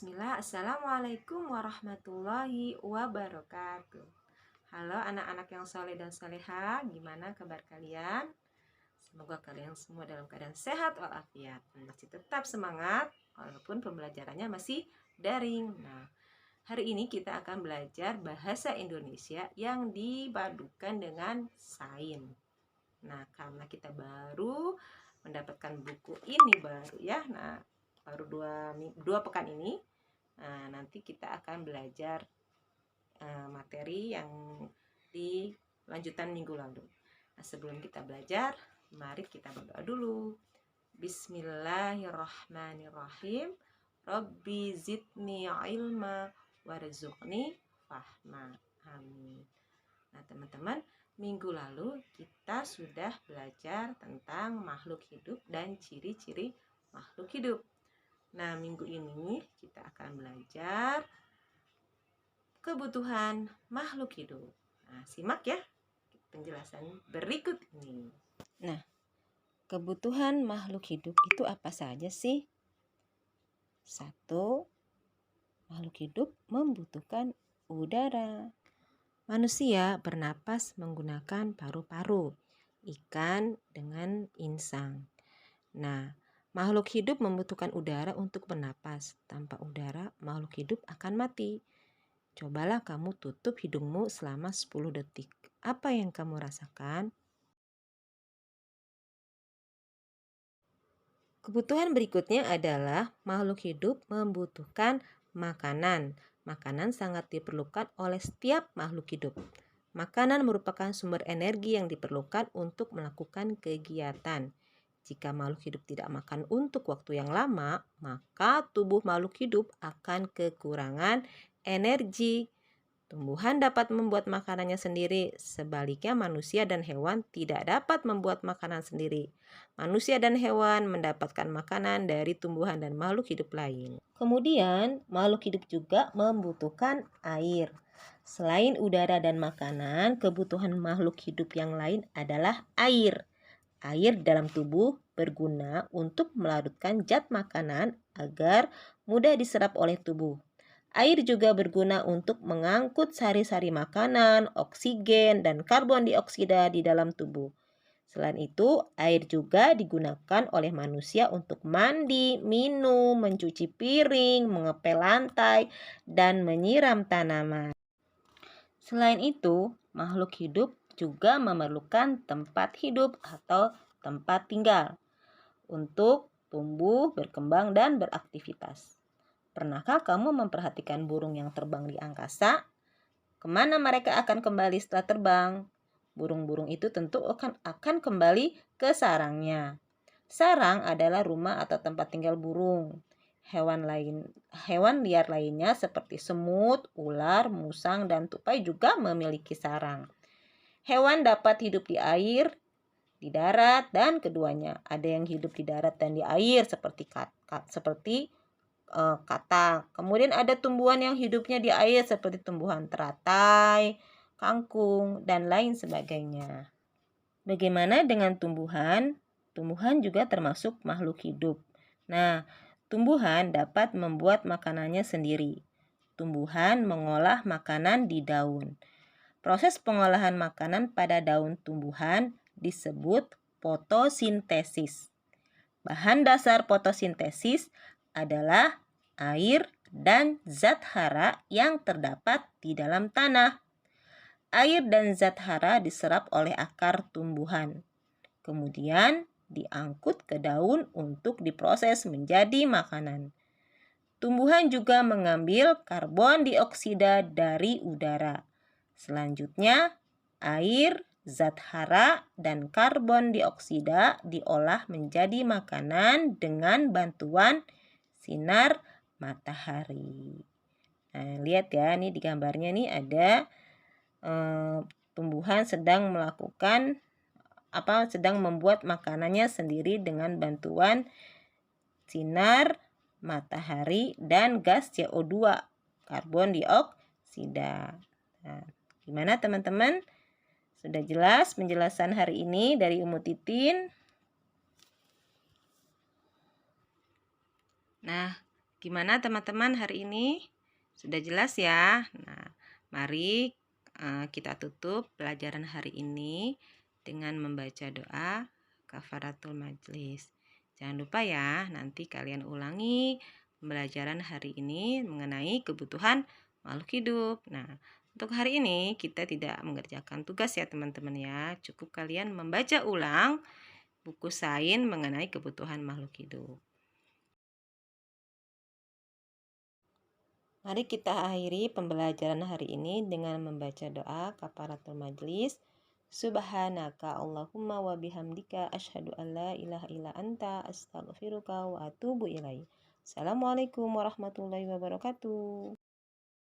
Bismillah, Assalamualaikum warahmatullahi wabarakatuh. Halo anak-anak yang soleh dan soleha, gimana kabar kalian? Semoga kalian semua dalam keadaan sehat walafiat, masih tetap semangat walaupun pembelajarannya masih daring. Nah, hari ini kita akan belajar bahasa Indonesia yang dipadukan dengan sains. Nah, karena kita baru mendapatkan buku ini baru ya. Nah, baru dua pekan ini. Nah, nanti kita akan belajar materi yang di lanjutan minggu lalu. Nah, sebelum kita belajar, mari kita berdoa dulu. Bismillahirrahmanirrahim. Rabbi zidni ilma warzuqni fahma. Amin. Nah, teman-teman, minggu lalu kita sudah belajar tentang makhluk hidup dan ciri-ciri makhluk hidup. Nah, minggu ini kita akan belajar kebutuhan makhluk hidup. Nah, simak ya penjelasan berikut ini. Nah, kebutuhan makhluk hidup itu apa saja sih? 1. Makhluk hidup membutuhkan udara. Manusia bernapas menggunakan paru-paru, ikan dengan insang. Nah, makhluk hidup membutuhkan udara untuk bernapas. Tanpa udara, makhluk hidup akan mati. Cobalah kamu tutup hidungmu selama 10 detik. Apa yang kamu rasakan? Kebutuhan berikutnya adalah makhluk hidup membutuhkan makanan. Makanan sangat diperlukan oleh setiap makhluk hidup. Makanan merupakan sumber energi yang diperlukan untuk melakukan kegiatan. Jika makhluk hidup tidak makan untuk waktu yang lama, maka tubuh makhluk hidup akan kekurangan energi. Tumbuhan dapat membuat makanannya sendiri, sebaliknya manusia dan hewan tidak dapat membuat makanan sendiri. Manusia dan hewan mendapatkan makanan dari tumbuhan dan makhluk hidup lain. Kemudian, makhluk hidup juga membutuhkan air. Selain udara dan makanan, kebutuhan makhluk hidup yang lain adalah air. Air dalam tubuh berguna untuk melarutkan zat makanan agar mudah diserap oleh tubuh. Air juga berguna untuk mengangkut sari-sari makanan, oksigen, dan karbon dioksida di dalam tubuh. Selain itu, air juga digunakan oleh manusia untuk mandi, minum, mencuci piring, mengepel lantai, dan menyiram tanaman. Selain itu, makhluk hidup juga memerlukan tempat hidup atau tempat tinggal untuk tumbuh, berkembang, dan beraktivitas. Pernahkah kamu memperhatikan burung yang terbang di angkasa? Kemana mereka akan kembali setelah terbang? Burung-burung itu tentu akan kembali ke sarangnya. Sarang adalah rumah atau tempat tinggal burung. Hewan liar lainnya seperti semut, ular, musang, dan tupai juga memiliki sarang. Hewan dapat hidup di air, di darat, dan keduanya. Ada yang hidup di darat dan di air seperti katak. Kemudian ada tumbuhan yang hidupnya di air seperti tumbuhan teratai, kangkung, dan lain sebagainya. Bagaimana dengan tumbuhan? Tumbuhan juga termasuk makhluk hidup. Nah, tumbuhan dapat membuat makanannya sendiri. Tumbuhan mengolah makanan di daun. Proses pengolahan makanan pada daun tumbuhan disebut fotosintesis. Bahan dasar fotosintesis adalah air dan zat hara yang terdapat di dalam tanah. Air dan zat hara diserap oleh akar tumbuhan. Kemudian diangkut ke daun untuk diproses menjadi makanan. Tumbuhan juga mengambil karbon dioksida dari udara. Selanjutnya, air, zat hara, dan karbon dioksida diolah menjadi makanan dengan bantuan sinar matahari. Nah, lihat ya, ini di gambarnya nih ada tumbuhan sedang membuat makanannya sendiri dengan bantuan sinar matahari dan gas CO2, karbon dioksida. Nah, gimana teman-teman? Sudah jelas penjelasan hari ini dari Umu Titin? Nah, Gimana teman-teman hari ini? Sudah jelas ya? Nah, mari kita tutup pelajaran hari ini dengan membaca doa kafaratul majlis. Jangan lupa ya, nanti kalian ulangi pembelajaran hari ini mengenai kebutuhan makhluk hidup. Nah, untuk hari ini kita tidak mengerjakan tugas ya teman-teman ya. Cukup kalian membaca ulang buku sains mengenai kebutuhan makhluk hidup. Mari kita akhiri pembelajaran hari ini dengan membaca doa kafaratul majlis. Subhanaka Allahumma wa bihamdika asyhadu an la ilaha illa anta astaghfiruka wa atubu ilaik. Assalamualaikum warahmatullahi wabarakatuh.